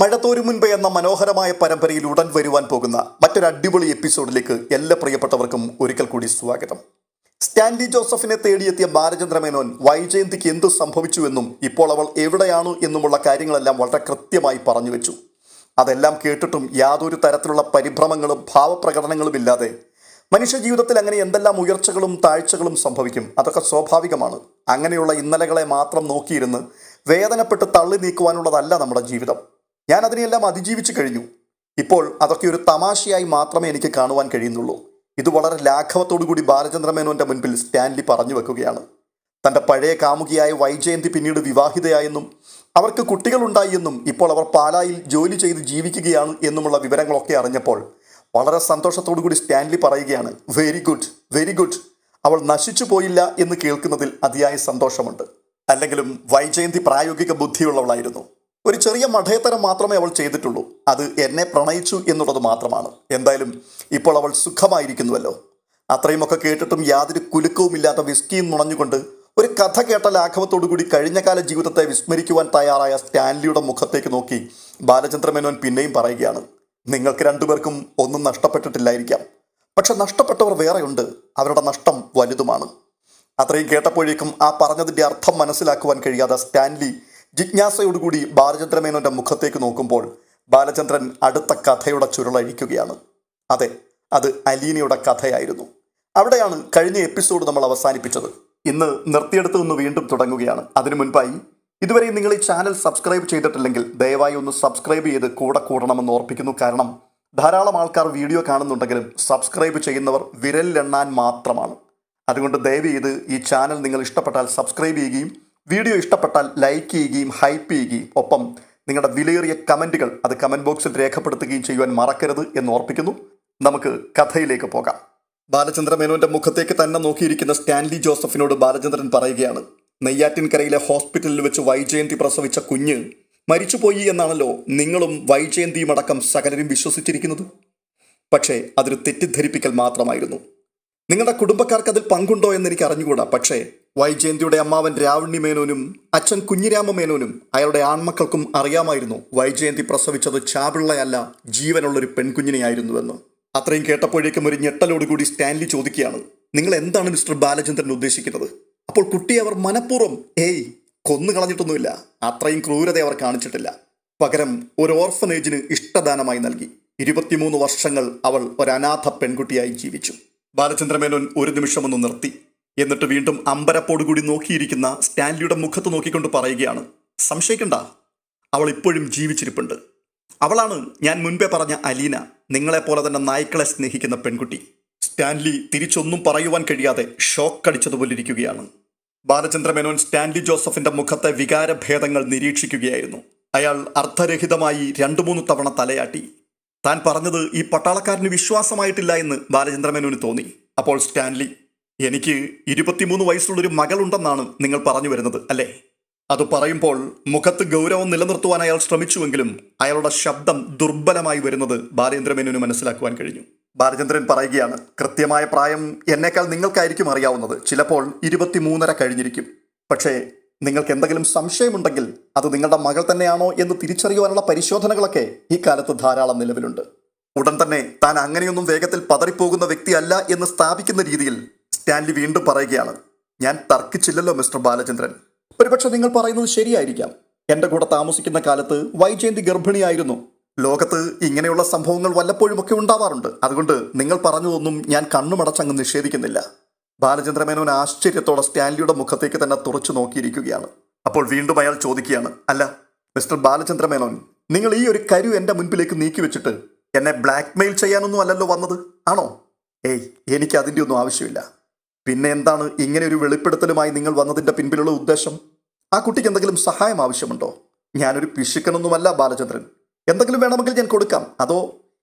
മഴത്തോരു മുൻപേ എന്ന മനോഹരമായ പരമ്പരയിൽ ഉടൻ വരുവാൻ പോകുന്ന മറ്റൊരു അടിപൊളി എപ്പിസോഡിലേക്ക് എല്ലാ പ്രിയപ്പെട്ടവർക്കും ഒരിക്കൽ കൂടി സ്വാഗതം. സ്റ്റാൻലി ജോസഫിനെ തേടിയെത്തിയ ബാലചന്ദ്ര മേനോൻ വൈജയന്തിക്ക് എന്തു സംഭവിച്ചുവെന്നും ഇപ്പോൾ അവൾ എവിടെയാണ് എന്നുമുള്ള കാര്യങ്ങളെല്ലാം വളരെ കൃത്യമായി പറഞ്ഞു വെച്ചു. അതെല്ലാം കേട്ടിട്ടും യാതൊരു തരത്തിലുള്ള പരിഭ്രമങ്ങളും ഭാവപ്രകടനങ്ങളും ഇല്ലാതെ മനുഷ്യ ജീവിതത്തിൽ അങ്ങനെ എന്തെല്ലാം ഉയർച്ചകളും താഴ്ചകളും സംഭവിക്കും, അതൊക്കെ സ്വാഭാവികമാണ്. അങ്ങനെയുള്ള ഇന്നലകളെ മാത്രം നോക്കിയിരുന്ന് വേദനപ്പെട്ട് തള്ളി നീക്കുവാനുള്ളതല്ല നമ്മുടെ ജീവിതം. ഞാൻ അതിനെയെല്ലാം അതിജീവിച്ചു കഴിഞ്ഞു. ഇപ്പോൾ അതൊക്കെ ഒരു തമാശയായി മാത്രമേ എനിക്ക് കാണുവാൻ കഴിയുന്നുള്ളൂ. ഇത് വളരെ ലാഘവത്തോടു കൂടി ബാലചന്ദ്ര മേനോന്റെ മുൻപിൽ സ്റ്റാൻലി പറഞ്ഞു വെക്കുകയാണ്. തൻ്റെ പഴയ കാമുകിയായ വൈജയന്തി പിന്നീട് വിവാഹിതയായെന്നും അവർക്ക് കുട്ടികളുണ്ടായി എന്നും ഇപ്പോൾ അവർ പാലായിൽ ജോലി ചെയ്ത് ജീവിക്കുകയാണ് എന്നുമുള്ള വിവരങ്ങളൊക്കെ അറിഞ്ഞപ്പോൾ വളരെ സന്തോഷത്തോടു കൂടി സ്റ്റാൻലി പറയുകയാണ്, വെരി ഗുഡ്, വെരി ഗുഡ്. അവൾ നശിച്ചു പോയില്ല എന്ന് കേൾക്കുന്നതിൽ അതിയായ സന്തോഷമുണ്ട്. അല്ലെങ്കിലും വൈജയന്തി പ്രായോഗിക ബുദ്ധിയുള്ളവളായിരുന്നു. ഒരു ചെറിയ മഠയത്തരം മാത്രമേ അവൾ ചെയ്തിട്ടുള്ളൂ. അത് എന്നെ പ്രണയിച്ചു എന്നുള്ളത് മാത്രമാണ്. എന്തായാലും ഇപ്പോൾ അവൾ സുഖമായിരിക്കുന്നുവല്ലോ. അത്രയുമൊക്കെ കേട്ടിട്ടും യാതൊരു കുലുക്കവുമില്ലാത്ത വിസ്കിയും നുണഞ്ഞുകൊണ്ട് ഒരു കഥ കേട്ട ലാഘവത്തോടു കൂടി കഴിഞ്ഞകാല ജീവിതത്തെ വിസ്മരിക്കുവാൻ തയ്യാറായ സ്റ്റാൻലിയുടെ മുഖത്തേക്ക് നോക്കി ബാലചന്ദ്ര മേനോൻ പിന്നെയും പറയുകയാണ്, നിങ്ങൾക്ക് രണ്ടുപേർക്കും ഒന്നും നഷ്ടപ്പെട്ടിട്ടില്ലായിരിക്കാം, പക്ഷെ നഷ്ടപ്പെട്ടവർ വേറെയുണ്ട്. അവരുടെ നഷ്ടം വലുതുമാണ്. അത്രയും കേട്ടപ്പോഴേക്കും ആ പറഞ്ഞതിൻ്റെ അർത്ഥം മനസ്സിലാക്കുവാൻ കഴിയാതെ സ്റ്റാൻലി ജിജ്ഞാസയോടുകൂടി ബാലചന്ദ്ര മേനോന്റെ മുഖത്തേക്ക് നോക്കുമ്പോൾ ബാലചന്ദ്രൻ അടുത്ത കഥയുടെ ചുരുളഴിക്കുകയാണ്. അതെ, അത് അലീനയുടെ കഥയായിരുന്നു. അവിടെയാണ് കഴിഞ്ഞ എപ്പിസോഡ് നമ്മൾ അവസാനിപ്പിച്ചത്. ഇന്ന് നിർത്തിയെടുത്ത് നിന്ന് വീണ്ടും തുടങ്ങുകയാണ്. അതിനു മുൻപായി ഇതുവരെ നിങ്ങൾ ഈ ചാനൽ സബ്സ്ക്രൈബ് ചെയ്തിട്ടില്ലെങ്കിൽ ദയവായി ഒന്ന് സബ്സ്ക്രൈബ് ചെയ്ത് കൂടെ കൂടണമെന്ന് ഓർപ്പിക്കുന്നു. കാരണം ധാരാളം ആൾക്കാർ വീഡിയോ കാണുന്നുണ്ടെങ്കിലും സബ്സ്ക്രൈബ് ചെയ്യുന്നവർ വിരലിലെണ്ണാൻ മാത്രമാണ്. അതുകൊണ്ട് ദയവ് ചെയ്ത് ഈ ചാനൽ നിങ്ങൾ ഇഷ്ടപ്പെട്ടാൽ സബ്സ്ക്രൈബ് ചെയ്യുകയും വീഡിയോ ഇഷ്ടപ്പെട്ടാൽ ലൈക്ക് ചെയ്യുകയും ഹൈപ്പ് ചെയ്യുകയും ഒപ്പം നിങ്ങളുടെ വിലയേറിയ കമൻറ്റുകൾ അത് കമൻറ്റ് ബോക്സിൽ രേഖപ്പെടുത്തുകയും ചെയ്യുവാൻ മറക്കരുത് എന്ന് ഓർപ്പിക്കുന്നു. നമുക്ക് കഥയിലേക്ക് പോകാം. ബാലചന്ദ്ര മേനോന്റെ മുഖത്തേക്ക് തന്നെ നോക്കിയിരിക്കുന്ന സ്റ്റാൻലി ജോസഫിനോട് ബാലചന്ദ്രൻ പറയുകയാണ്, നെയ്യാറ്റിൻകരയിലെ ഹോസ്പിറ്റലിൽ വെച്ച് വൈജയന്തി പ്രസവിച്ച കുഞ്ഞ് മരിച്ചുപോയി എന്നാണല്ലോ നിങ്ങളും വൈജയന്തിയും അടക്കം സകലരും വിശ്വസിച്ചിരിക്കുന്നത്. പക്ഷേ അതൊരു തെറ്റിദ്ധരിപ്പിക്കൽ മാത്രമായിരുന്നു. നിങ്ങളുടെ കുടുംബക്കാർക്ക് അതിൽ പങ്കുണ്ടോ എന്ന് എനിക്ക് അറിഞ്ഞുകൂടാ. പക്ഷേ വൈജയന്തിയുടെ അമ്മാവൻ രാവണ്ണി മേനോനും അച്ഛൻ കുഞ്ഞിരാമ മേനോനും അയാളുടെ ആൺമക്കൾക്കും അറിയാമായിരുന്നു വൈജയന്തി പ്രസവിച്ചത് ചാപിള്ളയല്ല, ജീവനുള്ളൊരു പെൺകുഞ്ഞിനെയായിരുന്നുവെന്ന്. അത്രയും കേട്ടപ്പോഴേക്കും ഒരു ഞെട്ടലോടുകൂടി സ്റ്റാൻലി ചോദിക്കുകയാണ്, നിങ്ങൾ എന്താണ് മിസ്റ്റർ ബാലചന്ദ്രൻ ഉദ്ദേശിക്കുന്നത്? അപ്പോൾ കുട്ടിയെ അവർ മനഃപൂർവ്വം കൊന്നു കളഞ്ഞിട്ടൊന്നുമില്ല. അത്രയും ക്രൂരത അവർ കാണിച്ചിട്ടില്ല. പകരം ഒരു ഓർഫനേജിന് ഇഷ്ടദാനമായി നൽകി. 23 വർഷങ്ങൾ അവൾ ഒരു അനാഥ പെൺകുട്ടിയായി ജീവിച്ചു. ബാലചന്ദ്ര മേനോൻ ഒരു നിമിഷമൊന്ന് നിർത്തി. എന്നിട്ട് വീണ്ടും അമ്പരപ്പോടുകൂടി നോക്കിയിരിക്കുന്ന സ്റ്റാൻലിയുടെ മുഖത്ത് നോക്കിക്കൊണ്ട് പറയുകയാണ്, സംശയിക്കണ്ട, അവൾ ഇപ്പോഴും ജീവിച്ചിരിപ്പുണ്ട്. അവളാണ് ഞാൻ മുൻപേ പറഞ്ഞ അലീന, നിങ്ങളെപ്പോലെ തന്നെ നായ്ക്കളെ സ്നേഹിക്കുന്ന പെൺകുട്ടി. സ്റ്റാൻലി തിരിച്ചൊന്നും പറയുവാൻ കഴിയാതെ ഷോക്കടിച്ചതുപോലെ ഇരിക്കുകയാണ്. ബാലചന്ദ്ര മേനോൻ സ്റ്റാൻലി ജോസഫിന്റെ മുഖത്തെ വികാരഭേദങ്ങൾ നിരീക്ഷിക്കുകയായിരുന്നു. അയാൾ അർത്ഥരഹിതമായി 2-3 തവണ തലയാട്ടി. താൻ പറഞ്ഞത് ഈ പട്ടാളക്കാരന് വിശ്വാസമായിട്ടില്ല എന്ന് ബാലചന്ദ്ര മേനോന് തോന്നി. അപ്പോൾ സ്റ്റാൻലി, എനിക്ക് 23 വയസ്സുള്ളൊരു മകളുണ്ടെന്നാണ് നിങ്ങൾ പറഞ്ഞു വരുന്നത് അല്ലേ? അത് പറയുമ്പോൾ മുഖത്ത് ഗൗരവം നിലനിർത്തുവാൻ അയാൾ ശ്രമിച്ചുവെങ്കിലും അയാളുടെ ശബ്ദം ദുർബലമായി വരുന്നത് ബാലചന്ദ്ര മേനോന് മനസ്സിലാക്കുവാൻ കഴിഞ്ഞു. ബാലചന്ദ്രൻ പറയുകയാണ്, കൃത്യമായ പ്രായം എന്നേക്കാൾ നിങ്ങൾക്കായിരിക്കും അറിയാവുന്നത്. ചിലപ്പോൾ 23.5 കഴിഞ്ഞിരിക്കും. പക്ഷേ നിങ്ങൾക്ക് എന്തെങ്കിലും സംശയമുണ്ടെങ്കിൽ അത് നിങ്ങളുടെ മകൾ തന്നെയാണോ എന്ന് തിരിച്ചറിയുവാനുള്ള പരിശോധനകളൊക്കെ ഈ കാലത്ത് ധാരാളം നിലവിലുണ്ട്. ഉടൻ തന്നെ താൻ അങ്ങനെയൊന്നും വേഗത്തിൽ പതറിപ്പോകുന്ന വ്യക്തിയല്ല എന്ന് സ്ഥാപിക്കുന്ന രീതിയിൽ സ്റ്റാൻലി വീണ്ടും പറയുകയാണ്, ഞാൻ തർക്കിച്ചില്ലല്ലോ മിസ്റ്റർ ബാലചന്ദ്രൻ. ഒരുപക്ഷെ നിങ്ങൾ പറയുന്നത് ശരിയായിരിക്കാം. എൻ്റെ കൂടെ താമസിക്കുന്ന കാലത്ത് വൈജയന്തി ഗർഭിണിയായിരുന്നു. ലോകത്ത് ഇങ്ങനെയുള്ള സംഭവങ്ങൾ വല്ലപ്പോഴുമൊക്കെ ഉണ്ടാവാറുണ്ട്. അതുകൊണ്ട് നിങ്ങൾ പറഞ്ഞതൊന്നും ഞാൻ കണ്ണുമടച്ചങ്ങ് നിഷേധിക്കുന്നില്ല. ബാലചന്ദ്ര മേനോൻ ആശ്ചര്യത്തോടെ സ്റ്റാൻലിയുടെ മുഖത്തേക്ക് തന്നെ തുറച്ചു നോക്കിയിരിക്കുകയാണ്. അപ്പോൾ വീണ്ടും അയാൾ ചോദിക്കുകയാണ്, അല്ല മിസ്റ്റർ ബാലചന്ദ്ര മേനോൻ, നിങ്ങൾ ഈ ഒരു കരു എൻ്റെ മുൻപിലേക്ക് നീക്കി വെച്ചിട്ട് എന്നെ ബ്ലാക്ക് മെയിൽ ചെയ്യാനൊന്നും അല്ലല്ലോ വന്നത്, ആണോ? എനിക്ക് അതിൻ്റെ ഒന്നും ആവശ്യമില്ല. പിന്നെ എന്താണ് ഇങ്ങനെ ഒരു വെളിപ്പെടുത്തലുമായി നിങ്ങൾ വന്നതിൻ്റെ പിൻപിലുള്ള ഉദ്ദേശം? ആ കുട്ടിക്ക് എന്തെങ്കിലും സഹായം ആവശ്യമുണ്ടോ? ഞാനൊരു പിശുക്കനൊന്നുമല്ല ബാലചന്ദ്രൻ. എന്തെങ്കിലും വേണമെങ്കിൽ ഞാൻ കൊടുക്കാം. അതോ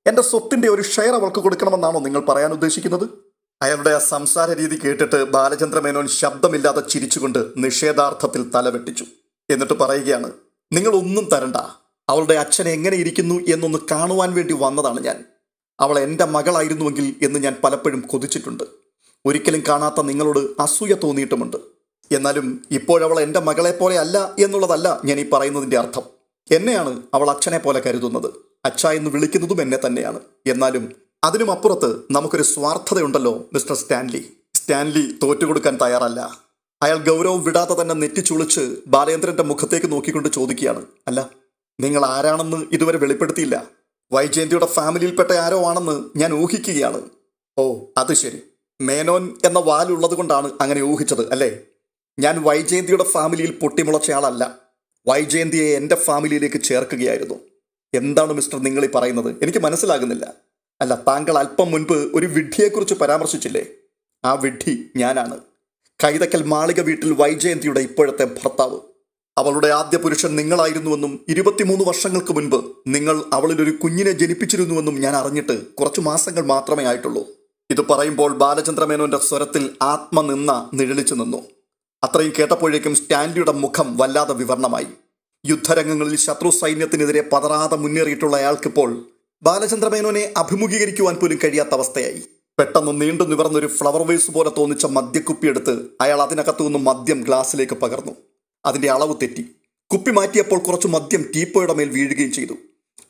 എൻ്റെ സ്വത്തിൻ്റെ ഒരു ഷെയർ അവൾക്ക് കൊടുക്കണമെന്നാണോ നിങ്ങൾ പറയാൻ ഉദ്ദേശിക്കുന്നത്? അയാളുടെ ആ സംസാര രീതി കേട്ടിട്ട് ബാലചന്ദ്ര മേനോൻ ശബ്ദമില്ലാതെ ചിരിച്ചുകൊണ്ട് നിഷേധാർത്ഥത്തിൽ തലവെട്ടിച്ചു. എന്നിട്ട് പറയുകയാണ്, നിങ്ങൾ ഒന്നും തരണ്ട. അവളുടെ അച്ഛൻ എങ്ങനെ ഇരിക്കുന്നു എന്നൊന്ന് കാണുവാൻ വേണ്ടി വന്നതാണ് ഞാൻ. അവൾ എൻ്റെ മകളായിരുന്നുവെങ്കിൽ എന്ന് ഞാൻ പലപ്പോഴും കൊതിച്ചിട്ടുണ്ട്. ഒരിക്കലും കാണാത്ത നിങ്ങളോട് അസൂയ തോന്നിയിട്ടുമുണ്ട്. എന്നാലും ഇപ്പോഴവൾ എൻ്റെ മകളെപ്പോലെ അല്ല എന്നുള്ളതല്ല ഞാൻ ഈ പറയുന്നതിൻ്റെ അർത്ഥം. എന്നെയാണ് അവൾ അച്ഛനെ പോലെ കരുതുന്നത്. അച്ഛ എന്ന് വിളിക്കുന്നതും എന്നെ തന്നെയാണ്. എന്നാലും അതിനും അപ്പുറത്ത് നമുക്കൊരു സ്വാർത്ഥതയുണ്ടല്ലോ മിസ്റ്റർ സ്റ്റാൻലി. സ്റ്റാൻലി തോറ്റുകൊടുക്കാൻ തയ്യാറല്ല. അയാൾ ഗൗരവം വിടാതെ തന്നെ നെറ്റിച്ചുളിച്ച് ബാലേന്ദ്രന്റെ മുഖത്തേക്ക് നോക്കിക്കൊണ്ട് ചോദിക്കുകയാണ്, അല്ല, നിങ്ങൾ ആരാണെന്ന് ഇതുവരെ വെളിപ്പെടുത്തിയില്ല. വൈജയന്തിയുടെ ഫാമിലിയിൽപ്പെട്ട ആരോ ആണെന്ന് ഞാൻ ഊഹിക്കുകയാണ്. ഓ, അത് ശരി. മേനോൻ എന്ന വാലുള്ളത് കൊണ്ടാണ് അങ്ങനെ ഊഹിച്ചത് അല്ലേ? ഞാൻ വൈജയന്തിയുടെ ഫാമിലിയിൽ പൊട്ടിമുളച്ചയാളല്ല. വൈജയന്തിയെ എൻ്റെ ഫാമിലിയിലേക്ക് ചേർക്കുകയായിരുന്നു. എന്താണ് മിസ്റ്റർ നിങ്ങളീ പറയുന്നത്? എനിക്ക് മനസ്സിലാകുന്നില്ല. അല്ല, താങ്കൾ അല്പം മുൻപ് ഒരു വിഡ്ഢിയെക്കുറിച്ച് പരാമർശിച്ചില്ലേ? ആ വിഡ്ഢി ഞാനാണ്. കൈതക്കൽ മാളിക വീട്ടിൽ വൈജയന്തിയുടെ ഇപ്പോഴത്തെ ഭർത്താവ്. അവളുടെ ആദ്യ പുരുഷൻ നിങ്ങളായിരുന്നുവെന്നും 23 വർഷങ്ങൾക്ക് മുൻപ് നിങ്ങൾ അവളിലൊരു കുഞ്ഞിനെ ജനിപ്പിച്ചിരുന്നുവെന്നും ഞാൻ അറിഞ്ഞിട്ട് കുറച്ചു മാസങ്ങൾ മാത്രമേ ആയിട്ടുള്ളൂ. ഇത് പറയുമ്പോൾ ബാലചന്ദ്രമേനോന്റെ സ്വരത്തിൽ ആത്മനിന്ദ നിഴലിച്ചു നിന്നു. അത്രയും കേട്ടപ്പോഴേക്കും സ്റ്റാൻലിയുടെ മുഖം വല്ലാതെ വിവരണമായി. യുദ്ധരംഗങ്ങളിൽ ശത്രു സൈന്യത്തിനെതിരെ പതറാതെ മുന്നേറിയിട്ടുള്ള അയാൾക്കിപ്പോൾ ബാലചന്ദ്രമേനോനെ അഭിമുഖീകരിക്കുവാൻ പോലും കഴിയാത്ത അവസ്ഥയായി. പെട്ടെന്ന് നീണ്ടു നിവർന്നൊരു ഫ്ലവർ വേസ് പോലെ തോന്നിച്ച മദ്യക്കുപ്പിയെടുത്ത് അയാൾ അതിനകത്തു നിന്നും മദ്യം ഗ്ലാസ്സിലേക്ക് പകർന്നു. അതിന്റെ അളവ് തെറ്റി. കുപ്പി മാറ്റിയപ്പോൾ കുറച്ച് മദ്യം ടീപ്പോയുടെ മേൽ വീഴുകയും ചെയ്തു.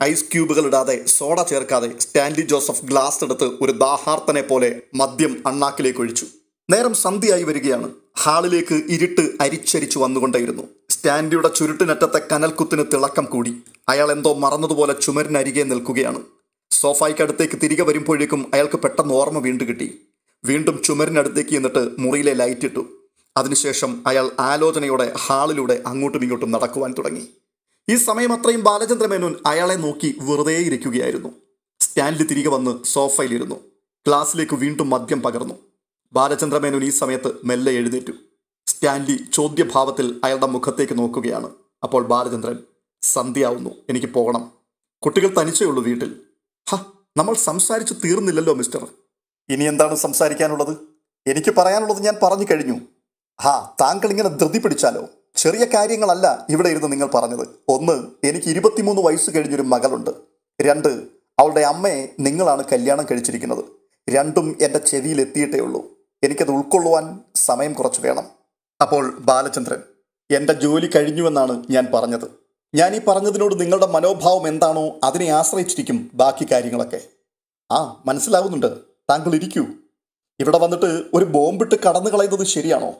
ഐസ് ക്യൂബുകൾ ഇടാതെ, സോഡ ചേർക്കാതെ സ്റ്റാൻലി ജോസഫ് ഗ്ലാസ് എടുത്ത് ഒരു ദാഹാർത്തനെ പോലെ മദ്യം അണ്ണാക്കിലേക്ക് ഒഴിച്ചു. നേരം സന്ധ്യയായി വരികയാണ്. ഹാളിലേക്ക് ഇരുട്ട് അരിച്ചരിച്ചു വന്നുകൊണ്ടേയിരുന്നു. സ്റ്റാൻലിയുടെ ചുരുട്ടിനറ്റത്തെ കനൽക്കുത്തിന് തിളക്കം കൂടി. അയാൾ എന്തോ മറന്നതുപോലെ ചുമരിനരികെ നിൽക്കുകയാണ്. സോഫായ്ക്കടുത്തേക്ക് തിരികെ വരുമ്പോഴേക്കും അയാൾക്ക് പെട്ടെന്ന് ഓർമ്മ വീണ്ടും കിട്ടി. വീണ്ടും ചുമരിനടുത്തേക്ക് എന്നിട്ട് മുറിയിലെ ലൈറ്റ് ഇട്ടു. അതിനുശേഷം അയാൾ ആലോചനയോടെ ഹാളിലൂടെ അങ്ങോട്ടും ഇങ്ങോട്ടും നടക്കുവാൻ തുടങ്ങി. ഈ സമയം അത്രയും ബാലചന്ദ്രമേനോൻ അയാളെ നോക്കി വെറുതെ ഇരിക്കുകയായിരുന്നു. സ്റ്റാൻലി തിരികെ വന്ന് സോഫയിലിരുന്നു. ഗ്ലാസ്സിലേക്ക് വീണ്ടും മദ്യം പകർന്നു. ബാലചന്ദ്രമേനോൻ ഈ സമയത്ത് മെല്ലെ എഴുന്നേറ്റു. സ്റ്റാൻലി ചോദ്യഭാവത്തിൽ അയാളുടെ മുഖത്തേക്ക് നോക്കുകയാണ്. അപ്പോൾ ബാലചന്ദ്രൻ, സന്ധ്യയാവുന്നു, എനിക്ക് പോകണം. കുട്ടികൾ തനിച്ചേ ഉള്ളൂ വീട്ടിൽ. നമ്മൾ സംസാരിച്ചു തീർന്നില്ലല്ലോ മിസ്റ്റർ. ഇനി എന്താണ് സംസാരിക്കാനുള്ളത്? എനിക്ക് പറയാനുള്ളത് ഞാൻ പറഞ്ഞു കഴിഞ്ഞു. താങ്കൾ ഇങ്ങനെ ധൃതി പിടിച്ചാലോ? ചെറിയ കാര്യങ്ങളല്ല ഇവിടെ ഇരുന്ന് നിങ്ങൾ പറഞ്ഞത്. 1, എനിക്ക് 23 വയസ്സ് കഴിഞ്ഞൊരു മകളുണ്ട്. 2, അവളുടെ അമ്മയെ നിങ്ങളാണ് കല്യാണം കഴിച്ചിരിക്കുന്നത്. രണ്ടും എൻ്റെ ചെവിയിൽ എത്തിയിട്ടേ ഉള്ളൂ. എനിക്കത് ഉൾക്കൊള്ളുവാൻ സമയം കുറച്ച് വേണം. അപ്പോൾ ബാലചന്ദ്രൻ, എൻ്റെ ജോലി കഴിഞ്ഞുവെന്നാണ് ഞാൻ പറഞ്ഞത്. ഞാൻ ഈ പറഞ്ഞതിനോട് നിങ്ങളുടെ മനോഭാവം എന്താണോ അതിനെ ആശ്രയിച്ചിരിക്കും ബാക്കി കാര്യങ്ങളൊക്കെ. മനസ്സിലാവുന്നുണ്ട്. താങ്കൾ ഇരിക്കൂ. ഇവിടെ വന്നിട്ട് ഒരു ബോംബിട്ട് കടന്നു കളയുന്നത് ശരിയാണോ?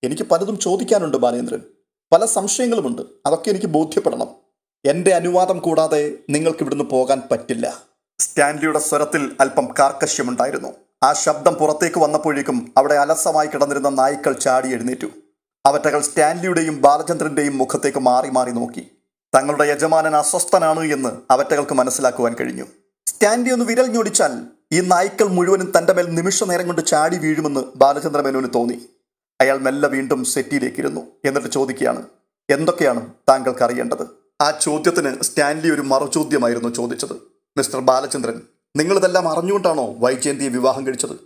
എനിക്ക് പലതും ചോദിക്കാനുണ്ട് ബാലേന്ദ്രൻ. പല സംശയങ്ങളുമുണ്ട്. അതൊക്കെ എനിക്ക് ബോധ്യപ്പെടണം. എൻ്റെ അനുവാദം കൂടാതെ നിങ്ങൾക്ക് ഇവിടുന്ന് പോകാൻ പറ്റില്ല. സ്റ്റാൻലിയുടെ സ്വരത്തിൽ അല്പം കാർക്കശ്യമുണ്ടായിരുന്നു. ആ ശബ്ദം പുറത്തേക്ക് വന്നപ്പോഴേക്കും അവിടെ അലസമായി കിടന്നിരുന്ന നായ്ക്കൾ ചാടി എഴുന്നേറ്റു. അവറ്റകൾ സ്റ്റാൻലിയുടെയും ബാലചന്ദ്രന്റെയും മുഖത്തേക്ക് മാറി മാറി നോക്കി. തങ്ങളുടെ യജമാനൻ അസ്വസ്ഥനാണ് എന്ന് അവറ്റകൾക്ക് മനസ്സിലാക്കുവാൻ കഴിഞ്ഞു. സ്റ്റാൻലി ഒന്ന് വിരൽ ഞൊടിച്ചാൽ ഈ നായ്ക്കൾ മുഴുവനും തൻ്റെ മേൽ നിമിഷ നേരം കൊണ്ട് ചാടി വീഴുമെന്ന് ബാലചന്ദ്രമേനോന് തോന്നി. അയാൾ മെല്ലെ വീണ്ടും സെറ്റിയിലേക്കിരുന്നു. എന്നിട്ട് ചോദിക്കുകയാണ്, എന്തൊക്കെയാണ് താങ്കൾക്ക് അറിയേണ്ടത്? ആ ചോദ്യത്തിന് സ്റ്റാൻലി ഒരു മറുചോദ്യമായിരുന്നു ചോദിച്ചത്. മിസ്റ്റർ ബാലചന്ദ്രൻ, നിങ്ങളിതെല്ലാം അറിഞ്ഞുകൊണ്ടാണോ വൈജയന്തിയെ വിവാഹം കഴിച്ചത്?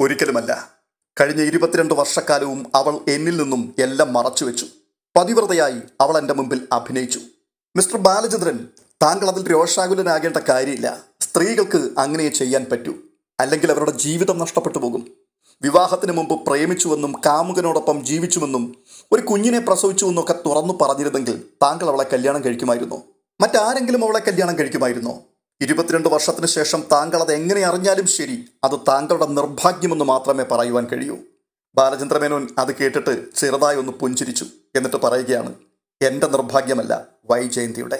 ഒരിക്കലുമല്ല. കഴിഞ്ഞ 22 വർഷക്കാലവും അവൾ എന്നിൽ നിന്നും എല്ലാം മറച്ചു വെച്ചു. പതിവ്രതയായി അവൾ എൻ്റെ മുമ്പിൽ അഭിനയിച്ചു. മിസ്റ്റർ ബാലചന്ദ്രൻ, താങ്കൾ അതിൽ രോഷാകുലനാകേണ്ട കാര്യമില്ല. സ്ത്രീകൾക്ക് അങ്ങനെ ചെയ്യാൻ പറ്റൂ, അല്ലെങ്കിൽ അവരുടെ ജീവിതം നഷ്ടപ്പെട്ടു പോകും. വിവാഹത്തിന് മുമ്പ് പ്രേമിച്ചുവെന്നും കാമുകനോടൊപ്പം ജീവിച്ചുവെന്നും ഒരു കുഞ്ഞിനെ പ്രസവിച്ചുവെന്നൊക്കെ തുറന്നു പറഞ്ഞിരുന്നെങ്കിൽ താങ്കൾ അവളെ കല്യാണം കഴിക്കുമായിരുന്നോ? മറ്റാരെങ്കിലും അവളെ കല്യാണം കഴിക്കുമായിരുന്നോ? 22 വർഷത്തിന് ശേഷം താങ്കൾ അത് എങ്ങനെ അറിഞ്ഞാലും ശരി, അത് താങ്കളുടെ നിർഭാഗ്യമെന്ന് മാത്രമേ പറയുവാൻ കഴിയൂ. ബാലചന്ദ്രമേനോൻ അത് കേട്ടിട്ട് ചെറുതായി ഒന്ന് പുഞ്ചിരിച്ചു. എന്നിട്ട് പറയുകയാണ്, എൻ്റെ നിർഭാഗ്യമല്ല, വൈജയന്തിയുടെ.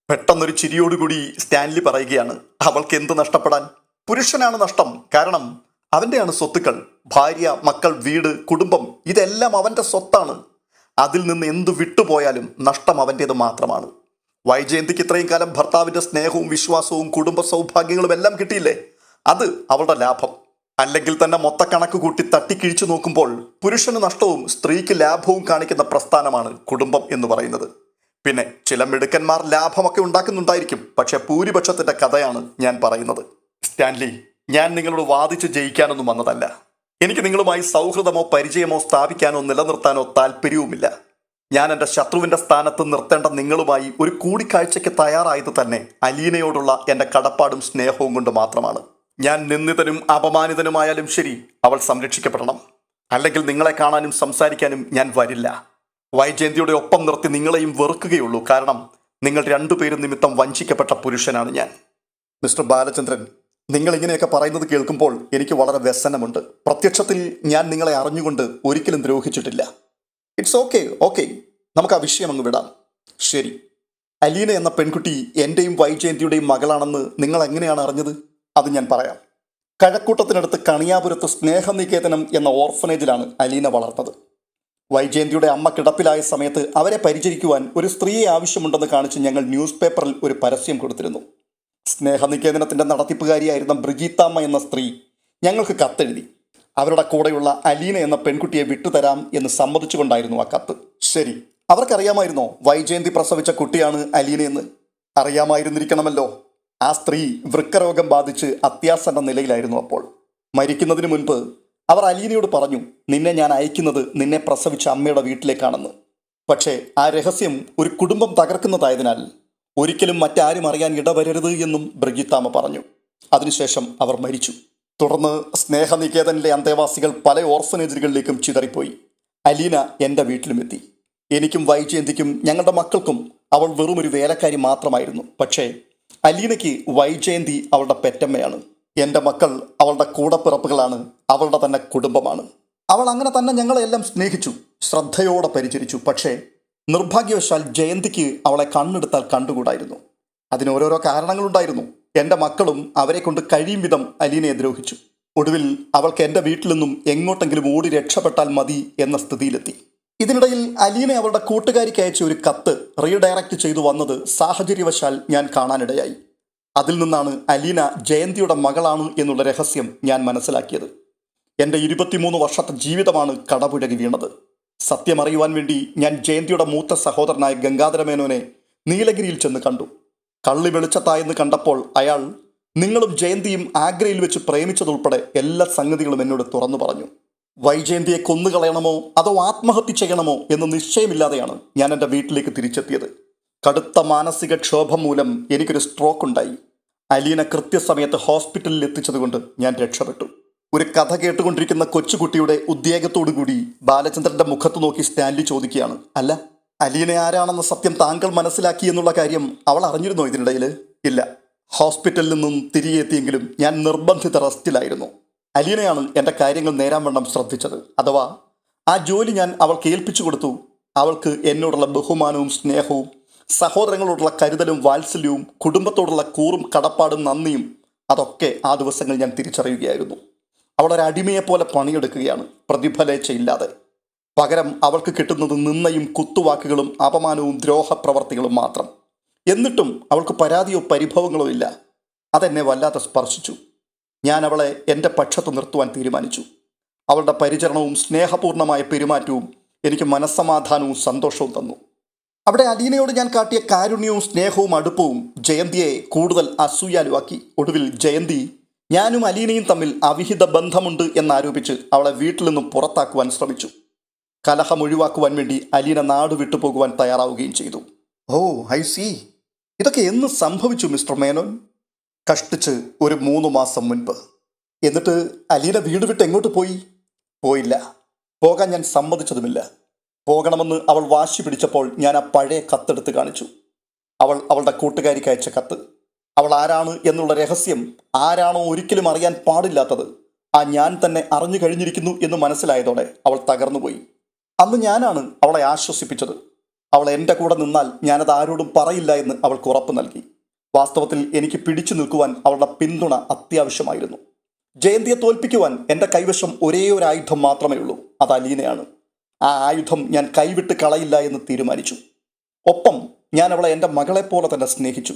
പെട്ടെന്നൊരു ചിരിയോടുകൂടി സ്റ്റാൻലി പറയുകയാണ്, അവൾക്ക് എന്ത് നഷ്ടപ്പെടാൻ? പുരുഷനാണ് നഷ്ടം. കാരണം അവൻ്റെയാണ് സ്വത്തുക്കൾ. ഭാര്യ, മക്കൾ, വീട്, കുടുംബം, ഇതെല്ലാം അവൻ്റെ സ്വത്താണ്. അതിൽ നിന്ന് എന്തു വിട്ടുപോയാലും നഷ്ടം അവൻ്റേത് മാത്രമാണ്. വൈജയന്തിക്ക് ഇത്രയും കാലം ഭർത്താവിൻ്റെ സ്നേഹവും വിശ്വാസവും കുടുംബ സൗഭാഗ്യങ്ങളും എല്ലാം കിട്ടിയില്ലേ? അത് അവളുടെ ലാഭം. അല്ലെങ്കിൽ തന്നെ മൊത്തക്കണക്ക് കൂട്ടി തട്ടിക്കിഴിച്ചു നോക്കുമ്പോൾ പുരുഷന് നഷ്ടവും സ്ത്രീക്ക് ലാഭവും കാണിക്കുന്ന പ്രസ്ഥാനമാണ് കുടുംബം എന്ന് പറയുന്നത്. പിന്നെ ചില മിടുക്കന്മാർ ലാഭമൊക്കെ ഉണ്ടാക്കുന്നുണ്ടായിരിക്കും. പക്ഷെ ഭൂരിപക്ഷത്തിൻ്റെ കഥയാണ് ഞാൻ പറയുന്നത്. സ്റ്റാൻലി, ഞാൻ നിങ്ങളോട് വാദിച്ച് ജയിക്കാനൊന്നും വന്നതല്ല. എനിക്ക് നിങ്ങളുമായി സൗഹൃദമോ പരിചയമോ സ്ഥാപിക്കാനോ നിലനിർത്താനോ താല്പര്യവുമില്ല. ഞാൻ എൻ്റെ ശത്രുവിൻ്റെ സ്ഥാനത്ത് നിർത്തേണ്ട നിങ്ങളുമായി ഒരു കൂടിക്കാഴ്ചയ്ക്ക് തയ്യാറായത് തന്നെ അലീനയോടുള്ള എൻ്റെ കടപ്പാടും സ്നേഹവും കൊണ്ട് മാത്രമാണ്. ഞാൻ നിന്ദിതനും അപമാനിതനുമായാലും ശരി, അവൾ സംരക്ഷിക്കപ്പെടണം. അല്ലെങ്കിൽ നിങ്ങളെ കാണാനും സംസാരിക്കാനും ഞാൻ വരില്ല. വൈജയന്തിയുടെ ഒപ്പം നിർത്തി നിങ്ങളെയും വെറുക്കുകയുള്ളൂ. കാരണം നിങ്ങൾ രണ്ടുപേരും നിമിത്തം വഞ്ചിക്കപ്പെട്ട പുരുഷനാണ് ഞാൻ. മിസ്റ്റർ ബാലചന്ദ്രൻ, നിങ്ങൾ ഇങ്ങനെയൊക്കെ പറയുന്നത് കേൾക്കുമ്പോൾ എനിക്ക് വളരെ വ്യസനമുണ്ട്. പ്രത്യക്ഷത്തിൽ ഞാൻ നിങ്ങളെ അറിഞ്ഞുകൊണ്ട് ഒരിക്കലും ദ്രോഹിച്ചിട്ടില്ല. ഇറ്റ്സ് ഓക്കെ, നമുക്ക് ആ വിഷയം അങ്ങ് വിടാം. ശരി, അലീന എന്ന പെൺകുട്ടി എൻ്റെയും വൈജയന്തിയുടെയും മകളാണെന്ന് നിങ്ങൾ എങ്ങനെയാണ് അറിഞ്ഞത്? അത് ഞാൻ പറയാം. കഴക്കൂട്ടത്തിനടുത്ത് കണിയാപുരത്ത് സ്നേഹനികേതനം എന്ന ഓർഫനേജിലാണ് അലീന വളർന്നത്. വൈജയന്തിയുടെ അമ്മ കിടപ്പിലായ സമയത്ത് അവരെ പരിചരിക്കുവാൻ ഒരു സ്ത്രീയെ ആവശ്യമുണ്ടെന്ന് കാണിച്ച് ഞങ്ങൾ ന്യൂസ് പേപ്പറിൽ ഒരു പരസ്യം കൊടുത്തിരുന്നു. സ്നേഹനികേതനത്തിൻ്റെ നടത്തിപ്പുകാരിയായിരുന്ന ബ്രിജീത്താമ്മ എന്ന സ്ത്രീ ഞങ്ങൾക്ക് കത്തെഴുതി. അവരുടെ കൂടെയുള്ള അലീന എന്ന പെൺകുട്ടിയെ വിട്ടുതരാം എന്ന് സമ്മതിച്ചുകൊണ്ടായിരുന്നു ആ കത്ത്. ശരി, അവർക്കറിയാമായിരുന്നോ വൈജയന്തി പ്രസവിച്ച കുട്ടിയാണ് അലീനയെന്ന്? അറിയാമായിരുന്നിരിക്കണമല്ലോ. ആ സ്ത്രീ വൃക്കരോഗം ബാധിച്ച് അത്യാസന്ന നിലയിലായിരുന്നു അപ്പോൾ. മരിക്കുന്നതിന് മുൻപ് അവർ അലീനയോട് പറഞ്ഞു, നിന്നെ ഞാൻ അയക്കുന്നത് നിന്നെ പ്രസവിച്ച അമ്മയുടെ വീട്ടിലേക്കാണെന്ന്. പക്ഷേ ആ രഹസ്യം ഒരു കുടുംബം തകർക്കുന്നതായതിനാൽ ഒരിക്കലും മറ്റാരും അറിയാൻ ഇടവരരുത് എന്നും ബ്രിഗിത്താമ്മ പറഞ്ഞു. അതിനുശേഷം അവർ മരിച്ചു. തുടർന്ന് സ്നേഹനികേതനിലെ അന്തേവാസികൾ പല ഓർഫനേജുകളിലേക്കും ചിതറിപ്പോയി. അലീന എൻ്റെ വീട്ടിലുമെത്തി. എനിക്കും വൈജയന്തിക്കും ഞങ്ങളുടെ മക്കൾക്കും അവൾ വെറും ഒരു വേലക്കാരി മാത്രമായിരുന്നു. പക്ഷേ അലീനയ്ക്ക് വൈജയന്തി അവളുടെ പെറ്റമ്മയാണ്. എൻ്റെ മക്കൾ അവളുടെ കൂടപ്പിറപ്പുകളാണ്, അവളുടെ തന്നെ കുടുംബമാണ്. അവൾ അങ്ങനെ തന്നെ ഞങ്ങളെല്ലാം സ്നേഹിച്ചു, ശ്രദ്ധയോടെ പരിചരിച്ചു. പക്ഷേ നിർഭാഗ്യവശാൽ ജയന്തിക്ക് അവളെ കണ്ണെടുത്താൽ കണ്ടുകൂടായിരുന്നു. അതിന് ഓരോരോ കാരണങ്ങളുണ്ടായിരുന്നു. എൻ്റെ മക്കളും അവരെ കൊണ്ട് കഴിയും വിധം അലീനയെ ദ്രോഹിച്ചു. ഒടുവിൽ അവൾക്ക് എൻ്റെ വീട്ടിൽ നിന്നും എങ്ങോട്ടെങ്കിലും ഓടി രക്ഷപ്പെട്ടാൽ മതി എന്ന സ്ഥിതിയിലെത്തി. ഇതിനിടയിൽ അലീന അവളുടെ കൂട്ടുകാരിക്ക് അയച്ച ഒരു കത്ത് റീഡയറക്റ്റ് ചെയ്തു വന്നത് സാഹചര്യവശാൽ ഞാൻ കാണാനിടയായി. അതിൽ നിന്നാണ് അലീന ജയന്തിയുടെ മകളാണ് എന്നുള്ള രഹസ്യം ഞാൻ മനസ്സിലാക്കിയത്. എൻ്റെ 23 വർഷത്തെ ജീവിതമാണ് കടപുഴകി വീണത്. സത്യമറിയുവാൻ വേണ്ടി ഞാൻ ജയന്തിയുടെ മൂത്ത സഹോദരനായ ഗംഗാധരമേനോനെ നീലഗിരിയിൽ ചെന്ന് കണ്ടു. കള്ളി വെളിച്ചത്തായെന്ന് കണ്ടപ്പോൾ അയാൾ നിങ്ങളും ജയന്തിയും ആഗ്രയിൽ വെച്ച് പ്രേമിച്ചതുൾപ്പെടെ എല്ലാ സംഗതികളും എന്നോട് തുറന്നു പറഞ്ഞു. വൈജയന്തിയെ കൊന്നുകളയണമോ അതോ ആത്മഹത്യ ചെയ്യണമോ എന്ന് നിശ്ചയമില്ലാതെയാണ് ഞാൻ എൻ്റെ വീട്ടിലേക്ക് തിരിച്ചെത്തിയത്. കടുത്ത മാനസിക ക്ഷോഭം മൂലം എനിക്കൊരു സ്ട്രോക്ക് ഉണ്ടായി. അലീന കൃത്യസമയത്ത് ഹോസ്പിറ്റലിൽ എത്തിച്ചതുകൊണ്ട് ഞാൻ രക്ഷപ്പെട്ടു. ഒരു കഥ കേട്ടുകൊണ്ടിരിക്കുന്ന കൊച്ചുകുട്ടിയുടെ ഉദ്വേഗത്തോടുകൂടി ബാലചന്ദ്രന്റെ മുഖത്ത് നോക്കി സ്റ്റാൻലി ചോദിക്കുകയാണ്, അല്ല, അലീന ആരാണെന്ന സത്യം താങ്കൾ മനസ്സിലാക്കി എന്നുള്ള കാര്യം അവൾ അറിഞ്ഞിരുന്നോ ഇതിനിടയിൽ? ഇല്ല. ഹോസ്പിറ്റലിൽ നിന്നും തിരികെ എത്തിയെങ്കിലും ഞാൻ നിർബന്ധിത റെസ്റ്റിലായിരുന്നു. അലീനയാണ് എൻ്റെ കാര്യങ്ങൾ നേരാൻ വണ്ണം ശ്രദ്ധിച്ചത്. അഥവാ ആ ജോലി ഞാൻ അവൾക്ക് ഏൽപ്പിച്ചു കൊടുത്തു. അവൾക്ക് എന്നോടുള്ള ബഹുമാനവും സ്നേഹവും, സഹോദരങ്ങളോടുള്ള കരുതലും വാത്സല്യവും, കുടുംബത്തോടുള്ള കൂറും കടപ്പാടും നന്ദിയും അതൊക്കെ ആ ദിവസങ്ങൾ ഞാൻ തിരിച്ചറിയുകയായിരുന്നു. അവളൊരു അടിമയെപ്പോലെ പണിയെടുക്കുകയാണ്, പ്രതിഫലേച്ഛയില്ലാതെ. പകരം അവൾക്ക് കിട്ടുന്നത് നിന്ദയും കുത്തുവാക്കുകളും അപമാനവും ദ്രോഹപ്രവർത്തികളും മാത്രം. എന്നിട്ടും അവൾക്ക് പരാതിയോ പരിഭവങ്ങളോ ഇല്ല. അതെന്നെ വല്ലാതെ സ്പർശിച്ചു. ഞാൻ അവളെ എൻ്റെ പക്ഷത്ത് നിർത്തുവാൻ തീരുമാനിച്ചു. അവളുടെ പരിചരണവും സ്നേഹപൂർണമായ പെരുമാറ്റവും എനിക്ക് മനസ്സമാധാനവും സന്തോഷവും തന്നു. അവിടെ അലീനയോട് ഞാൻ കാട്ടിയ കാരുണ്യവും സ്നേഹവും അടുപ്പവും ജയന്തിയെ കൂടുതൽ അസൂയാലുവാക്കി. ഒടുവിൽ ജയന്തി ഞാനും അലീനയും തമ്മിൽ അവിഹിത ബന്ധമുണ്ട് എന്നാരോപിച്ച് അവളെ വീട്ടിൽ നിന്നും പുറത്താക്കുവാൻ ശ്രമിച്ചു. കലഹം ഒഴിവാക്കുവാൻ വേണ്ടി അലീന നാട് വിട്ടുപോകുവാൻ തയ്യാറാവുകയും ചെയ്തു. ഓ, ഐ സീ. ഇതൊക്കെ എന്ന് സംഭവിച്ചു മിസ്റ്റർ മേനോൻ? കഷ്ടിച്ച് ഒരു 3 മാസം മുൻപ്. എന്നിട്ട് അലീന വീട് വിട്ട് എങ്ങോട്ട് പോയി? പോയില്ല. പോകാൻ ഞാൻ സമ്മതിച്ചതുമില്ല. പോകണമെന്ന് അവൾ വാശി പിടിച്ചപ്പോൾ ഞാൻ ആ പഴയ കത്തെടുത്ത് കാണിച്ചു. അവളുടെ കൂട്ടുകാരിക്ക് അയച്ച കത്ത്. അവൾ ആരാണ് എന്നുള്ള രഹസ്യം ആരാണോ ഒരിക്കലും അറിയാൻ പാടില്ലാത്തത് ആ ഞാൻ തന്നെ അറിഞ്ഞു കഴിഞ്ഞിരിക്കുന്നു എന്ന് മനസ്സിലായതോടെ അവൾ തകർന്നുപോയി. അന്ന് ഞാനാണ് അവളെ ആശ്വസിപ്പിച്ചത്. അവൾ എൻ്റെ കൂടെ നിന്നാൽ ഞാനത് ആരോടും പറയില്ല എന്ന് അവൾക്ക് ഉറപ്പ് നൽകി. വാസ്തവത്തിൽ എനിക്ക് പിടിച്ചു നിൽക്കുവാൻ അവളുടെ പിന്തുണ അത്യാവശ്യമായിരുന്നു. ജയന്തിയെ തോൽപ്പിക്കുവാൻ എൻ്റെ കൈവശം ഒരേ ഒരു ആയുധം മാത്രമേ ഉള്ളൂ, അത് അലീനയാണ്. ആ ആയുധം ഞാൻ കൈവിട്ട് കളയില്ല എന്ന് തീരുമാനിച്ചു. ഒപ്പം ഞാൻ അവളെ എൻ്റെ മകളെപ്പോലെ തന്നെ സ്നേഹിച്ചു.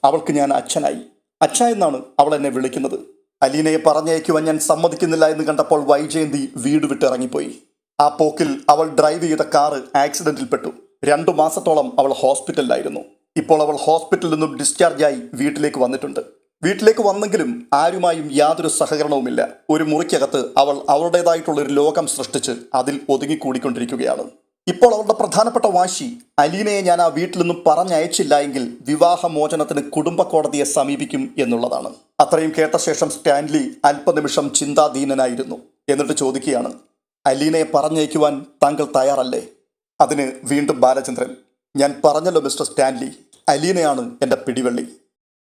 അവൾക്ക് ഞാൻ അച്ഛനായി. അച്ഛ എന്നാണ് അവൾ എന്നെ വിളിക്കുന്നത്. അലീനയെ പറഞ്ഞയക്കുവാൻ ഞാൻ സമ്മതിക്കുന്നില്ല എന്ന് കണ്ടപ്പോൾ വൈജയന്തി വീട് വിട്ട് ഇറങ്ങിപ്പോയി. ആ പോക്കിൽ അവൾ ഡ്രൈവ് ചെയ്ത കാറ് ആക്സിഡന്റിൽപ്പെട്ടു. 2 മാസത്തോളം അവൾ ഹോസ്പിറ്റലിലായിരുന്നു. ഇപ്പോൾ അവൾ ഹോസ്പിറ്റലിൽ നിന്നും ഡിസ്ചാർജായി വീട്ടിലേക്ക് വന്നിട്ടുണ്ട്. വീട്ടിലേക്ക് വന്നെങ്കിലും ആരുമായും യാതൊരു സഹകരണവുമില്ല. ഒരു മുറിക്കകത്ത് അവൾ അവളുടേതായിട്ടുള്ളൊരു ലോകം സൃഷ്ടിച്ച് അതിൽ ഒതുങ്ങിക്കൂടിക്കൊണ്ടിരിക്കുകയാണ്. ഇപ്പോൾ അവളുടെ പ്രധാനപ്പെട്ട വാശി അലീനയെ ഞാൻ ആ വീട്ടിൽ നിന്നും പറഞ്ഞയച്ചില്ല എങ്കിൽ വിവാഹമോചനത്തിന് കുടുംബ കോടതിയെ സമീപിക്കും എന്നുള്ളതാണ്. അത്രയും കേട്ട ശേഷം സ്റ്റാൻലി അല്പനിമിഷം ചിന്താധീനനായിരുന്നു. എന്നിട്ട് ചോദിക്കുകയാണ്, അലീനയെ പറഞ്ഞയക്കുവാൻ താങ്കൾ തയ്യാറല്ലേ? അതിന് വീണ്ടും ബാലചന്ദ്രൻ, ഞാൻ പറഞ്ഞല്ലോ മിസ്റ്റർ സ്റ്റാൻലി, അലീനയാണ് എൻ്റെ പിടിവള്ളി.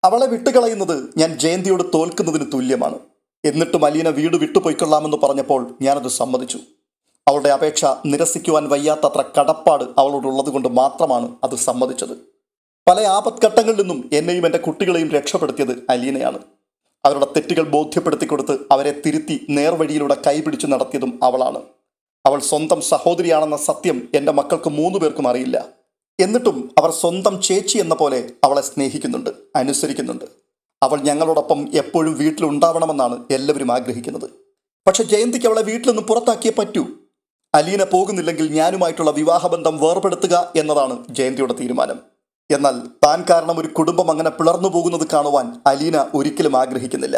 അവളെ വിട്ടുകളയുന്നത് ഞാൻ ജയന്തിയോട് തോൽക്കുന്നതിന് തുല്യമാണ്. എന്നിട്ടും അലീന വീട് വിട്ടുപോയിക്കൊള്ളാമെന്ന് പറഞ്ഞപ്പോൾ ഞാനത് സമ്മതിച്ചു. അവളുടെ അപേക്ഷ നിരസിക്കുവാൻ വയ്യാത്തത്ര കടപ്പാട് അവളോടുള്ളത് കൊണ്ട് മാത്രമാണ് അത് സമ്മതിച്ചത്. പല ആപത്ഘട്ടങ്ങളിൽ നിന്നും എന്നെയും എൻ്റെ കുട്ടികളെയും രക്ഷപ്പെടുത്തിയത് അലീനയാണ്. അവരുടെ തെറ്റുകൾ ബോധ്യപ്പെടുത്തിക്കൊടുത്ത് അവരെ തിരുത്തി നേർവഴിയിലൂടെ കൈപിടിച്ചു നടത്തിയതും അവളാണ്. അവൾ സ്വന്തം സഹോദരിയാണെന്ന സത്യം എൻ്റെ മക്കൾക്ക് 3 പേർക്കും അറിയില്ല. എന്നിട്ടും അവർ സ്വന്തം ചേച്ചി എന്ന പോലെ അവളെ സ്നേഹിക്കുന്നുണ്ട്, അനുസരിക്കുന്നുണ്ട്. അവൾ ഞങ്ങളോടൊപ്പം എപ്പോഴും വീട്ടിലുണ്ടാവണമെന്നാണ് എല്ലാവരും ആഗ്രഹിക്കുന്നത്. പക്ഷെ ജയന്തിക്ക് അവളെ വീട്ടിൽ നിന്ന് പുറത്താക്കിയേ പറ്റൂ. അലീന പോകുന്നില്ലെങ്കിൽ ഞാനുമായിട്ടുള്ള വിവാഹബന്ധം വേർപെടുത്തുക എന്നതാണ് ജയന്തിയുടെ തീരുമാനം. എന്നാൽ താൻ കാരണം ഒരു കുടുംബം അങ്ങനെ പിളർന്നു പോകുന്നത് കാണുവാൻ അലീന ഒരിക്കലും ആഗ്രഹിക്കുന്നില്ല.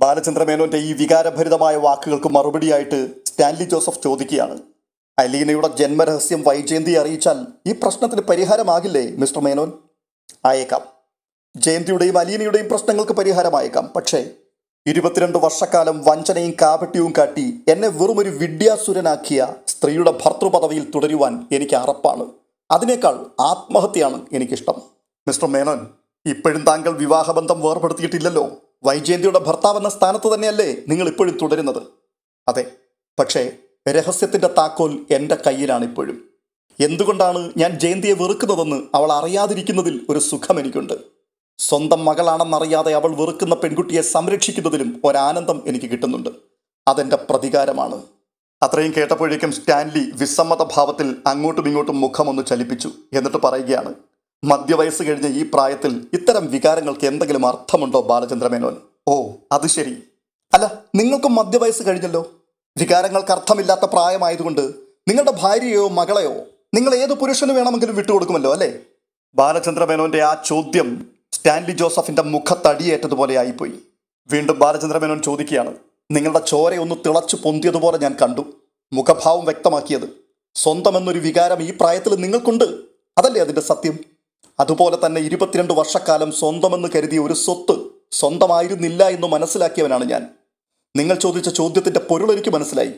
ബാലചന്ദ്രമേനോന്റെ ഈ വികാരഭരിതമായ വാക്കുകൾക്ക് മറുപടിയായിട്ട് സ്റ്റാൻലി ജോസഫ് ചോദിക്കുകയാണ്, അലീനയുടെ ജന്മരഹസ്യം വൈജയന്തിയെ അറിയിച്ചാൽ ഈ പ്രശ്നത്തിന് പരിഹാരമാകില്ലേ മിസ്റ്റർ മേനോൻ? ആയേക്കാം. ജയന്തിയുടെയും അലീനയുടെയും പ്രശ്നങ്ങൾക്ക് പരിഹാരമായേക്കാം. പക്ഷേ 22 വർഷക്കാലം വഞ്ചനയും കാപട്യവും കാട്ടി എന്നെ വെറുമൊരു വിദ്യാസുരനാക്കിയ സ്ത്രീയുടെ ഭർത്തൃപദവിയിൽ തുടരുവാൻ എനിക്ക് അറപ്പാണ്. അതിനേക്കാൾ ആത്മഹത്യയാണ് എനിക്കിഷ്ടം. മിസ്റ്റർ മേനോൻ, ഇപ്പോഴും താങ്കൾ വിവാഹബന്ധം വേർപെടുത്തിയിട്ടില്ലല്ലോ. വൈജയന്തിയുടെ ഭർത്താവെന്ന സ്ഥാനത്ത് തന്നെയല്ലേ നിങ്ങൾ ഇപ്പോഴും തുടരുന്നത്? അതെ, പക്ഷേ രഹസ്യത്തിൻ്റെ താക്കോൽ എൻ്റെ കയ്യിലാണ് ഇപ്പോഴും. എന്തുകൊണ്ടാണ് ഞാൻ ജയന്തിയെ വെറുക്കുന്നതെന്ന് അവൾ അറിയാതിരിക്കുന്നതിൽ ഒരു സുഖം എനിക്കുണ്ട്. സ്വന്തം മകളാണെന്നറിയാതെ അവൾ വെറുക്കുന്ന പെൺകുട്ടിയെ സംരക്ഷിക്കുന്നതിലും ഒരാനന്ദം എനിക്ക് കിട്ടുന്നുണ്ട്. അതെൻ്റെ പ്രതികാരമാണ്. അത്രയും കേട്ടപ്പോഴേക്കും സ്റ്റാൻലി വിസമ്മത ഭാവത്തിൽ അങ്ങോട്ടും ഇങ്ങോട്ടും മുഖമൊന്ന് ചലിപ്പിച്ചു. എന്നിട്ട് പറയുകയാണ്, മധ്യവയസ്സ് കഴിഞ്ഞ ഈ പ്രായത്തിൽ ഇത്തരം വികാരങ്ങൾക്ക് എന്തെങ്കിലും അർത്ഥമുണ്ടോ ബാലചന്ദ്രമേനോൻ? ഓ, അത് ശരി. അല്ല, നിങ്ങൾക്കും മധ്യവയസ്സ് കഴിഞ്ഞല്ലോ. വികാരങ്ങൾക്ക് അർത്ഥമില്ലാത്ത പ്രായമായതുകൊണ്ട് നിങ്ങളുടെ ഭാര്യയോ മകളെയോ നിങ്ങൾ ഏത് പുരുഷന് വേണമെങ്കിലും വിട്ടുകൊടുക്കുമല്ലോ അല്ലേ? ബാലചന്ദ്രമേനോന്റെ ആ ചോദ്യം സ്റ്റാൻലി ജോസഫിന്റെ മുഖത്തടിയേറ്റതുപോലെ ആയിപ്പോയി. വീണ്ടും ബാലചന്ദ്രമേനോൻ ചോദിക്കുകയാണ്, നിങ്ങളുടെ ചോരയൊന്ന് തിളച്ചു പൊന്തിയതുപോലെ ഞാൻ കണ്ടു. മുഖഭാവം വ്യക്തമാക്കിയത്. സ്വന്തമെന്നൊരു വികാരം ഈ പ്രായത്തിൽ നിങ്ങൾക്കുണ്ട്, അതല്ലേ അതിൻ്റെ സത്യം? അതുപോലെ തന്നെ 22 വർഷക്കാലം സ്വന്തമെന്ന് കരുതിയ ഒരു സ്വത്ത് സ്വന്തമായിരുന്നില്ല എന്ന് മനസ്സിലാക്കിയവനാണ് ഞാൻ. നിങ്ങൾ ചോദിച്ച ചോദ്യത്തിൻ്റെ പൊരുൾ എനിക്ക് മനസ്സിലായി.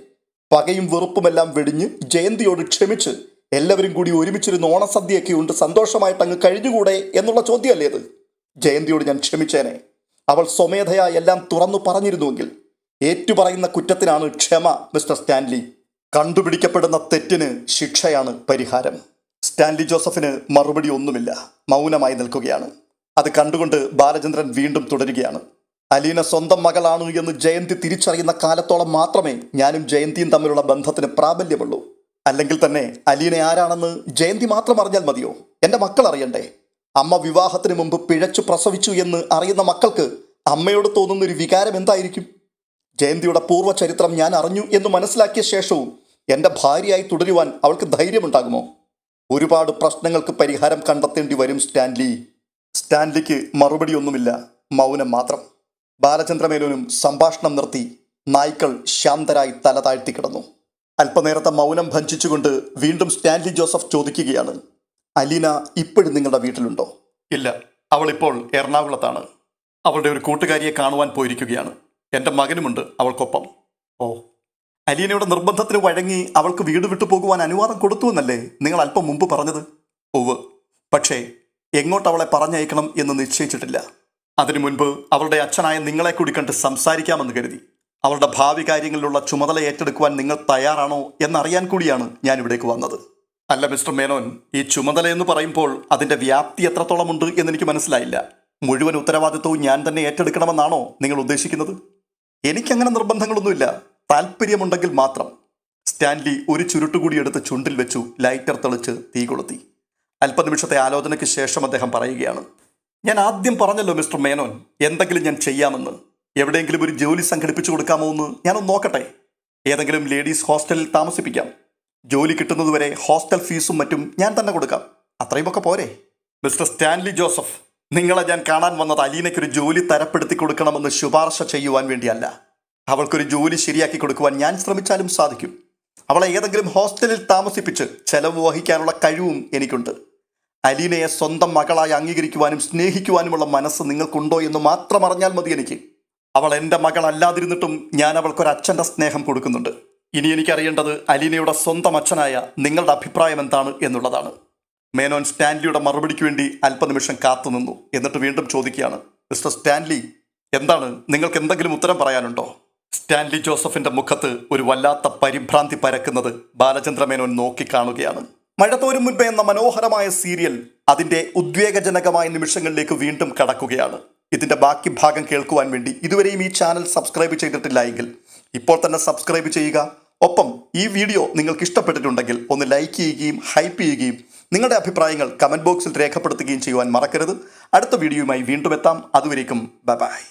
പകയും വെറുപ്പുമെല്ലാം വെടിഞ്ഞ് ജയന്തിയോട് ക്ഷമിച്ച് എല്ലാവരും കൂടി ഒരുമിച്ചിരുന്ന് ഓണസദ്യയൊക്കെ ഉണ്ട് സന്തോഷമായിട്ട് അങ്ങ് കഴിഞ്ഞുകൂടെ എന്നുള്ള ചോദ്യമല്ലേ അത്? ജയന്തിയോട് ഞാൻ ക്ഷമിച്ചേനെ. അവൾ സ്വമേധയാ എല്ലാം തുറന്നു പറഞ്ഞിരുന്നുവെങ്കിൽ. ഏറ്റുപറയുന്ന കുറ്റത്തിനാണ് ക്ഷമ മിസ്റ്റർ സ്റ്റാൻലി. കണ്ടുപിടിക്കപ്പെടുന്ന തെറ്റിന് ശിക്ഷയാണ് പരിഹാരം. സ്റ്റാൻലി ജോസഫിന് മറുപടി ഒന്നുമില്ല, മൗനമായി നിൽക്കുകയാണ്. അത് കണ്ടുകൊണ്ട് ബാലചന്ദ്രൻ വീണ്ടും തുടരുകയാണ്. അലീന സ്വന്തം മകളാണ് എന്ന് ജയന്തി തിരിച്ചറിയുന്ന കാലത്തോളം മാത്രമേ ഞാനും ജയന്തിയും തമ്മിലുള്ള ബന്ധത്തിന് പ്രാബല്യമുള്ളൂ. അല്ലെങ്കിൽ തന്നെ അലീന ആരാണെന്ന് ജയന്തി മാത്രം അറിഞ്ഞാൽ മതിയോ? എൻ്റെ മക്കൾ അറിയണ്ടേ? അമ്മ വിവാഹത്തിന് മുമ്പ് പിഴച്ചു പ്രസവിച്ചു എന്ന് അറിയുന്ന മക്കൾക്ക് അമ്മയോട് തോന്നുന്നൊരു വികാരം എന്തായിരിക്കും? ജയന്തിയുടെ പൂർവ്വചരിത്രം ഞാൻ അറിഞ്ഞു എന്ന് മനസ്സിലാക്കിയ ശേഷവും എൻ്റെ ഭാര്യയായി തുടരുവാൻ അവൾക്ക് ധൈര്യമുണ്ടാകുമോ? ഒരുപാട് പ്രശ്നങ്ങൾക്ക് പരിഹാരം കണ്ടെത്തേണ്ടി വരും സ്റ്റാൻലി. സ്റ്റാൻലിക്ക് മറുപടിയൊന്നുമില്ല, മൗനം മാത്രം. ബാലചന്ദ്രമേനോനും സംഭാഷണം നിർത്തി. നായ്ക്കൾ ശാന്തരായി തല താഴ്ത്തി കിടന്നു. അല്പനേരത്തെ മൗനം ഭഞ്ജിച്ചുകൊണ്ട് വീണ്ടും സ്റ്റാൻലി ജോസഫ് ചോദിക്കുകയാണ്, അലീന ഇപ്പോഴും നിങ്ങളുടെ വീട്ടിലുണ്ടോ? ഇല്ല, അവളിപ്പോൾ എറണാകുളത്താണ്. അവളുടെ ഒരു കൂട്ടുകാരിയെ കാണുവാൻ പോയിരിക്കുകയാണ്. എൻ്റെ മകനുമുണ്ട് അവൾക്കൊപ്പം. ഓ, അലീനയുടെ നിർബന്ധത്തിന് വഴങ്ങി അവൾക്ക് വീട് വിട്ടു പോകുവാൻ അനുവാദം കൊടുത്തു എന്നല്ലേ നിങ്ങൾ അല്പം മുമ്പ് പറഞ്ഞത്? ഓവ്, പക്ഷേ എങ്ങോട്ട് അവളെ പറഞ്ഞയക്കണം എന്ന് നിശ്ചയിച്ചിട്ടില്ല. അതിനു മുൻപ് അവളുടെ അച്ഛനായ നിങ്ങളെ കൂടി കണ്ട് സംസാരിക്കാമെന്ന് കരുതി. അവളുടെ ഭാവി കാര്യങ്ങളിലുള്ള ചുമതല ഏറ്റെടുക്കുവാൻ നിങ്ങൾ തയ്യാറാണോ എന്നറിയാൻ കൂടിയാണ് ഞാൻ ഇവിടേക്ക് വന്നത്. അല്ല മിസ്റ്റർ മേനോൻ, ഈ ചുമതല എന്ന് പറയുമ്പോൾ അതിൻ്റെ വ്യാപ്തി എത്രത്തോളമുണ്ട് എന്നെനിക്ക് മനസ്സിലായില്ല. മുഴുവൻ ഉത്തരവാദിത്വവും ഞാൻ തന്നെ ഏറ്റെടുക്കണമെന്നാണോ നിങ്ങൾ ഉദ്ദേശിക്കുന്നത്? എനിക്കങ്ങനെ നിർബന്ധങ്ങളൊന്നുമില്ല, താല്പര്യമുണ്ടെങ്കിൽ മാത്രം. സ്റ്റാൻലി ഒരു ചുരുട്ടുകൂടി എടുത്ത് ചുണ്ടിൽ വെച്ചു ലൈറ്റർ തെളിച്ച് തീ കൊളുത്തി. അല്പനിമിഷത്തെ ആലോചനയ്ക്ക് ശേഷം അദ്ദേഹം പറയുകയാണ്, ഞാൻ ആദ്യം പറഞ്ഞല്ലോ മിസ്റ്റർ മേനോൻ, എന്തെങ്കിലും ഞാൻ ചെയ്യാമെന്ന്. എവിടെയെങ്കിലും ഒരു ജോലി സംഘടിപ്പിച്ചു കൊടുക്കാമോ എന്ന് ഞാനൊന്ന് നോക്കട്ടെ. ഏതെങ്കിലും ലേഡീസ് ഹോസ്റ്റലിൽ താമസിപ്പിക്കാം. ജോലി കിട്ടുന്നതുവരെ ഹോസ്റ്റൽ ഫീസും മറ്റും ഞാൻ തന്നെ കൊടുക്കാം. അത്രയുമൊക്കെ പോരെ? മിസ്റ്റർ സ്റ്റാൻലി ജോസഫ്, നിങ്ങളെ ഞാൻ കാണാൻ വന്നത് അലീനയ്ക്കൊരു ജോലി തരപ്പെടുത്തി കൊടുക്കണമെന്ന് ശുപാർശ ചെയ്യുവാൻ വേണ്ടിയല്ല. അവൾക്കൊരു ജോലി ശരിയാക്കി കൊടുക്കുവാൻ ഞാൻ ശ്രമിച്ചാലും സാധിക്കും. അവളെ ഏതെങ്കിലും ഹോസ്റ്റലിൽ താമസിപ്പിച്ച് ചെലവ് വഹിക്കാനുള്ള കഴിവും എനിക്കുണ്ട്. അലീനയെ സ്വന്തം മകളായി അംഗീകരിക്കുവാനും സ്നേഹിക്കുവാനുമുള്ള മനസ്സ് നിങ്ങൾക്കുണ്ടോ എന്ന് മാത്രം അറിഞ്ഞാൽ മതി എനിക്ക്. അവൾ എൻ്റെ മകളല്ലാതിരുന്നിട്ടും ഞാൻ അവൾക്കൊരച്ഛൻ്റെ സ്നേഹം കൊടുക്കുന്നുണ്ട്. ഇനി എനിക്കറിയേണ്ടത് അലീനയുടെ സ്വന്തം അച്ഛനായ നിങ്ങളുടെ അഭിപ്രായം എന്താണ് എന്നുള്ളതാണ്. മേനോൻ സ്റ്റാൻലിയുടെ മറുപടിക്ക് വേണ്ടി അല്പനിമിഷം കാത്തുനിന്നു. എന്നിട്ട് വീണ്ടും ചോദിക്കുകയാണ്, മിസ്റ്റർ സ്റ്റാൻലി, എന്താണ്, നിങ്ങൾക്ക് എന്തെങ്കിലും ഉത്തരം പറയാനുണ്ടോ? സ്റ്റാൻലി ജോസഫിന്റെ മുഖത്ത് ഒരു വല്ലാത്ത പരിഭ്രാന്തി പരക്കുന്നത് ബാലചന്ദ്ര മേനോൻ നോക്കിക്കാണുകയാണ്. മഴ തോരും മുൻപേ എന്ന മനോഹരമായ സീരിയൽ അതിന്റെ ഉദ്വേഗജനകമായ നിമിഷങ്ങളിലേക്ക് വീണ്ടും കടക്കുകയാണ്. ഇതിന്റെ ബാക്കി ഭാഗം കേൾക്കുവാൻ വേണ്ടി ഇതുവരെയും ഈ ചാനൽ സബ്സ്ക്രൈബ് ചെയ്തിട്ടില്ല എങ്കിൽ ഇപ്പോൾ തന്നെ സബ്സ്ക്രൈബ് ചെയ്യുക. ഒപ്പം ഈ വീഡിയോ നിങ്ങൾക്ക് ഇഷ്ടപ്പെട്ടിട്ടുണ്ടെങ്കിൽ ഒന്ന് ലൈക്ക് ചെയ്യുകയും ഹൈപ്പ് ചെയ്യുകയും നിങ്ങളുടെ അഭിപ്രായങ്ങൾ കമന്റ് ബോക്സിൽ രേഖപ്പെടുത്തുകയും ചെയ്യുവാൻ മറക്കരുത്. അടുത്ത വീഡിയോയുമായി വീണ്ടും എത്താം. അതുവരേക്കും ബൈ ബൈ.